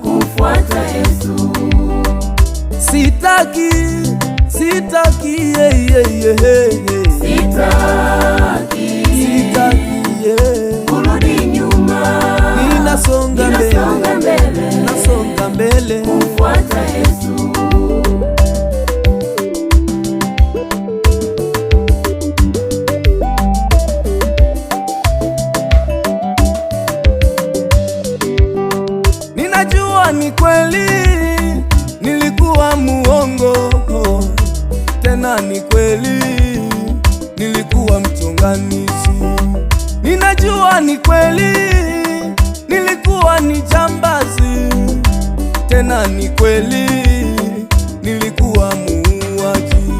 kumfuata Yesu. Sitaki sitaki kurudi nyuma, ninasonga mbele kumfuata Yesu. Ninajua ni kweli nilikuwa muongo, tena ni kweli nilikuwa mchonganishi. Ninajua ni kweli nilikuwa ni jambazi, tena ni kweli nilikuwa muuaji.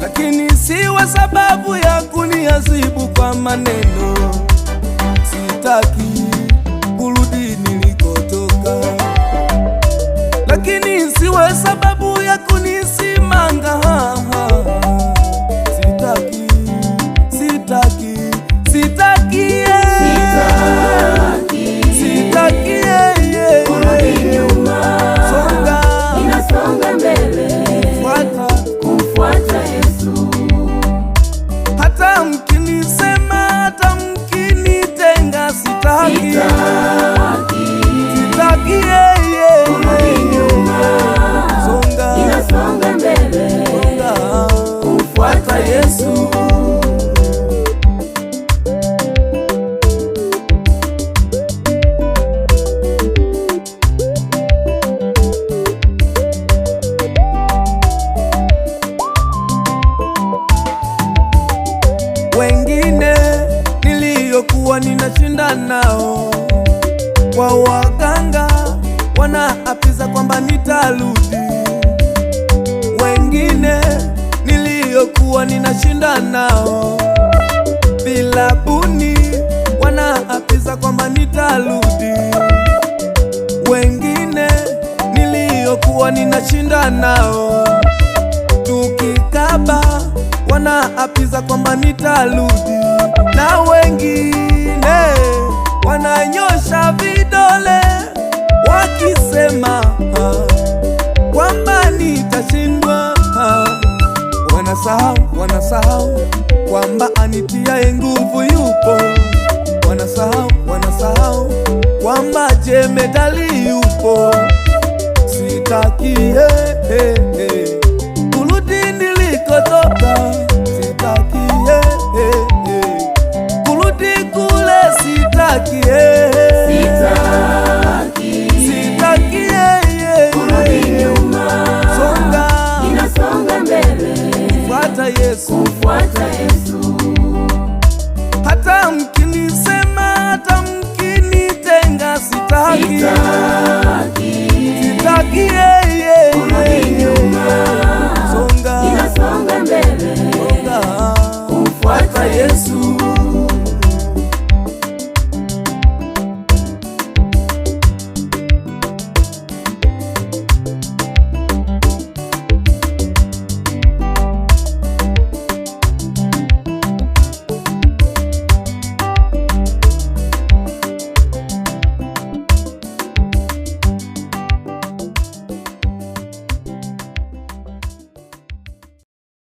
Lakini siwe sababu ya kuniadhibu kwa maneno. Sitaki kurudi nilikotoka, lakini siwe sababu ya kunisimanga. Sitaki kurudi nyuma, ninasonga mbele kumfuata Yesu. Hata mkinisema, hata mkinitenga, sitaki kurudi nyuma, ninasonga mbele kumfuata Yesu. Wengine niliyokuwa ninashinda nao kwa waganga, wanaapiza kwamba nitarudi. Wengine niliyokuwa ninashinda nao vilabuni, wanaapiza kwamba nitarudi. Wengine niliyokuwa ninashinda nao tukikaba, wanaapiza kwamba nitarudi. Na wengine wananyosha vidole wakisema kwamba nitashindwa. Wanasahau kwamba anitiaye nguvu yupo. Wanasahau kwamba jemedali yupo. Sitaki kurudi nilikotoka, sitaki kurudi kule, sitaki kurudi nyuma, ninasonga mbele kumfuata Yesu. Hata mkinisema, hata mkinitenga, sitaki